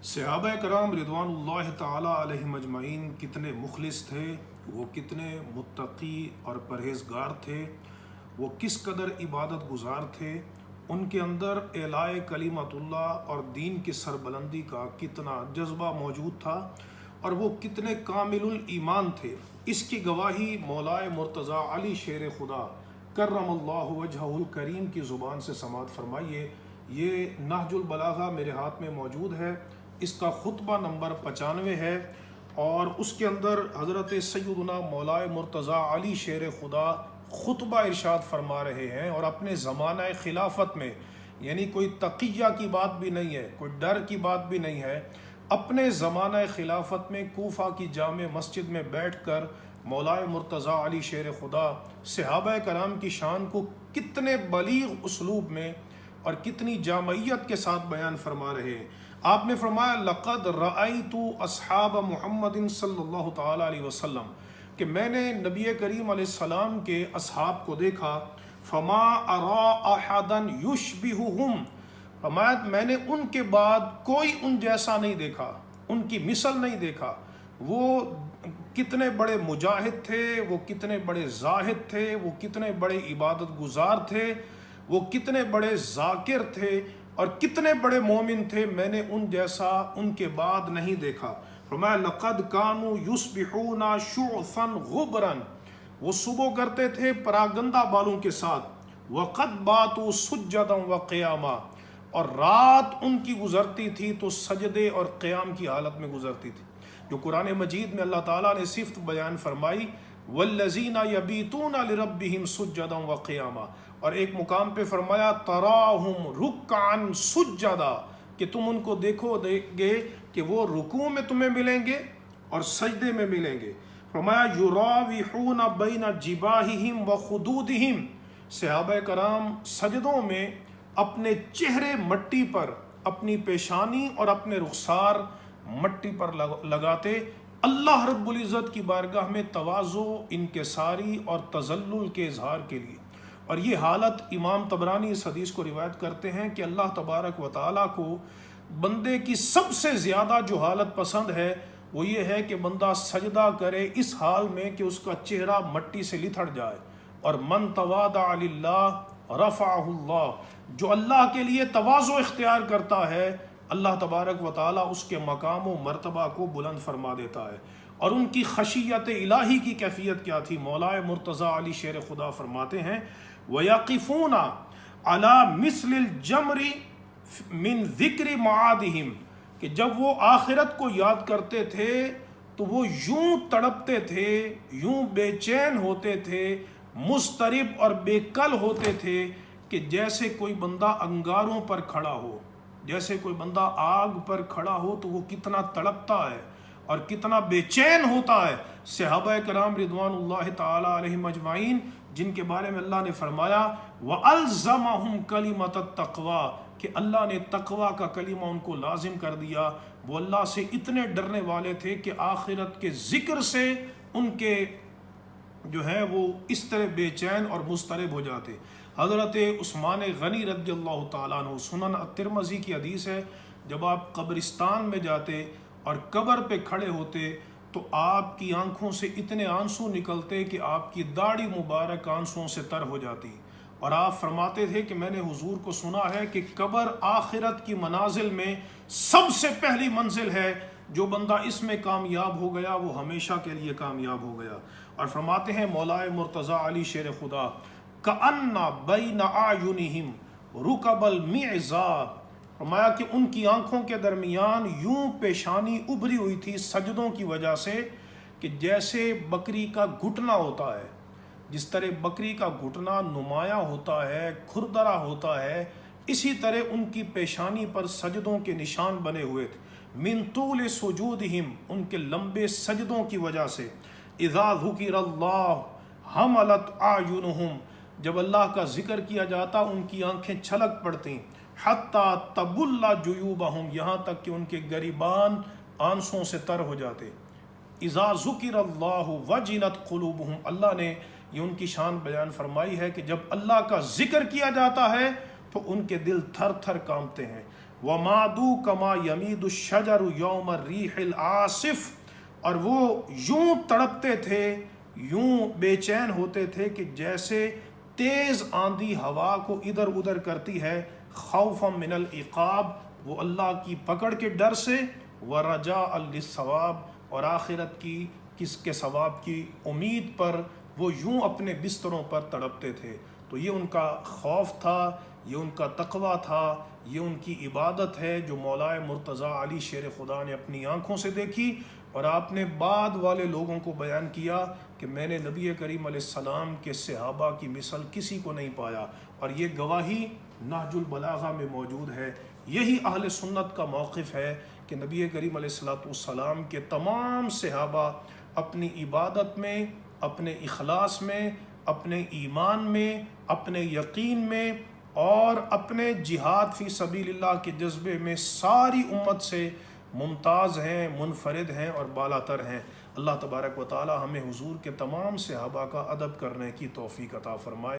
صحابہ کرام رضوان تعالی علیہم اجمعین کتنے مخلص تھے، وہ کتنے متقی اور پرہیزگار تھے، وہ کس قدر عبادت گزار تھے، ان کے اندر اعلاء کلمت اللہ اور دین کی سربلندی کا کتنا جذبہ موجود تھا، اور وہ کتنے کامل الایمان تھے۔ اس کی گواہی مولائے مرتضیٰ علی شیر خدا کرم اللہ وجہہ الکریم کی زبان سے سماعت فرمائیے۔ یہ نہج البلاغہ میرے ہاتھ میں موجود ہے، اس کا خطبہ نمبر 95 ہے، اور اس کے اندر حضرت سیدنا مولائے مرتضیٰ علی شیر خدا خطبہ ارشاد فرما رہے ہیں، اور اپنے زمانہ خلافت میں، یعنی کوئی تقیہ کی بات بھی نہیں ہے، کوئی ڈر کی بات بھی نہیں ہے، اپنے زمانہ خلافت میں کوفہ کی جامع مسجد میں بیٹھ کر مولائے مرتضیٰ علی شیر خدا صحابہ کرام کی شان کو کتنے بلیغ اسلوب میں اور کتنی جامعیت کے ساتھ بیان فرما رہے ہیں۔ آپ نے فرمایا لقد رأیت اصحاب محمد صلی اللہ تعالی علیہ وسلم، کہ میں نے نبی کریم علیہ السلام کے اصحاب کو دیکھا، فما ارا احدا یشبہہم، فرمایا میں نے ان کے بعد کوئی ان جیسا نہیں دیکھا، ان کی مثل نہیں دیکھا۔ وہ کتنے بڑے مجاہد تھے، وہ کتنے بڑے زاہد تھے، وہ کتنے بڑے عبادت گزار تھے، وہ کتنے بڑے ذاکر تھے، اور کتنے بڑے مومن تھے، میں نے ان جیسا ان کے بعد نہیں دیکھا۔ فرمایا لقد کانوا یصبحون شعثا غبرا، وہ صبح کرتے تھے پراگندہ بالوں کے ساتھ، وقد باتوا سجدا وقیاما، اور رات ان کی گزرتی تھی تو سجدے اور قیام کی حالت میں گزرتی تھی۔ جو قرآن مجید میں اللہ تعالیٰ نے صفت بیان فرمائی والذین یبیتون لربہم سجدا وقیاما، اور ایک مقام پہ فرمایا تراہم رکعا سجدا، کہ تم ان کو دیکھو گے کہ وہ رکوع میں تمہیں ملیں گے اور سجدے میں ملیں گے۔ فرمایا یراوحون بین جباہہم وخدودہم، صحابہ کرام سجدوں میں اپنے چہرے مٹی پر، اپنی پیشانی اور اپنے رخسار مٹی پر لگاتے، اللہ رب العزت کی بارگاہ میں تواضع، انکساری اور تذلل کے اظہار کے لیے۔ اور یہ حالت امام طبرانی اس حدیث کو روایت کرتے ہیں کہ اللہ تبارک و تعالیٰ کو بندے کی سب سے زیادہ جو حالت پسند ہے وہ یہ ہے کہ بندہ سجدہ کرے اس حال میں کہ اس کا چہرہ مٹی سے لتھڑ جائے، اور من تواضع للہ رفعہ اللہ، جو اللہ کے لیے تواضع اختیار کرتا ہے اللہ تبارک و تعالیٰ اس کے مقام و مرتبہ کو بلند فرما دیتا ہے۔ اور ان کی خشیت الہی کی کیفیت کیا تھی؟ مولائے مرتضیٰ علی شیر خدا فرماتے ہیں وَيَقِفُونَ عَلَى مِثْلِ الْجَمْرِ مِنْ ذِكْرِ مَعَادِهِمْ، کہ جب وہ آخرت کو یاد کرتے تھے تو وہ یوں تڑپتے تھے، یوں بے چین ہوتے تھے، مضطرب اور بے کل ہوتے تھے، کہ جیسے کوئی بندہ انگاروں پر کھڑا ہو، جیسے کوئی بندہ آگ پر کھڑا ہو تو وہ کتنا تڑپتا ہے اور کتنا بے چین ہوتا ہے۔ صحابہ کرام رضوان اللہ تعالی علیہم اجمعین، جن کے بارے میں اللہ نے فرمایا وَأَلْزَمَهُمْ كَلِمَةَ التَّقْوَى، کہ اللہ نے تقوی کا کلمہ ان کو لازم کر دیا۔ وہ اللہ سے اتنے ڈرنے والے تھے کہ آخرت کے ذکر سے ان کے جو ہے وہ اس طرح بے چین اور مضطرب ہو جاتے۔ حضرت عثمان غنی رضی اللہ تعالیٰ عنہ، سنن الترمذی کی حدیث ہے، جب آپ قبرستان میں جاتے اور قبر پہ کھڑے ہوتے تو آپ کی آنکھوں سے اتنے آنسو نکلتے کہ آپ کی داڑھی مبارک آنسوؤں سے تر ہو جاتی، اور آپ فرماتے تھے کہ میں نے حضور کو سنا ہے کہ قبر آخرت کی منازل میں سب سے پہلی منزل ہے، جو بندہ اس میں کامیاب ہو گیا وہ ہمیشہ کے لیے کامیاب ہو گیا۔ اور فرماتے ہیں مولائے مرتضیٰ علی شیر خدا کأن بین اعینہم رکب المعزاب، فرمایا کہ ان کی آنکھوں کے درمیان یوں پیشانی ابھری ہوئی تھی سجدوں کی وجہ سے، کہ جیسے بکری کا گھٹنا ہوتا ہے، جس طرح بکری کا گھٹنا نمایاں ہوتا ہے، کھردرا ہوتا ہے، اسی طرح ان کی پیشانی پر سجدوں کے نشان بنے ہوئے تھے، من طول سجودہم، ان کے لمبے سجدوں کی وجہ سے، اذا ذکر اللہ حملت اعینہم، جب اللہ کا ذکر کیا جاتا ان کی آنکھیں چھلک پڑتی، حتی تبل جیوبہم، یہاں تک کہ ان کے گریبان آنسوں سے تر ہو جاتے۔ اذا ذکر اللہ وجلت قلوبہم، اللہ نے یہ ان کی شان بیان فرمائی ہے کہ جب اللہ کا ذکر کیا جاتا ہے تو ان کے دل تھر تھر کانپتے ہیں۔ وَمَادُوا كَمَا يَمِيدُ الشَّجَرُ يَوْمَ الرِّيحِ الْعَاصِفِ، اور وہ یوں تڑپتے تھے، یوں بے چین ہوتے تھے کہ جیسے تیز آندھی ہوا کو ادھر ادھر کرتی ہے، خوفا من العقاب، وہ اللہ کی پکڑ کے ڈر سے، ورجاء للثواب، اور آخرت کی کس کے ثواب کی امید پر وہ یوں اپنے بستروں پر تڑپتے تھے۔ تو یہ ان کا خوف تھا، یہ ان کا تقوی تھا، یہ ان کی عبادت ہے جو مولا مرتضیٰ علی شیر خدا نے اپنی آنکھوں سے دیکھی، اور آپ نے بعد والے لوگوں کو بیان کیا کہ میں نے نبی کریم علیہ السلام کے صحابہ کی مثل کسی کو نہیں پایا، اور یہ گواہی نہج البلاغہ میں موجود ہے۔ یہی اہل سنت کا موقف ہے کہ نبی کریم علیہ السلام کے تمام صحابہ اپنی عبادت میں، اپنے اخلاص میں، اپنے ایمان میں، اپنے یقین میں، اور اپنے جہاد فی سبیل اللہ کے جذبے میں ساری امت سے ممتاز ہیں، منفرد ہیں اور بالا تر ہیں۔ اللہ تبارک و تعالی ہمیں حضور کے تمام صحابہ کا ادب کرنے کی توفیق عطا فرمائے۔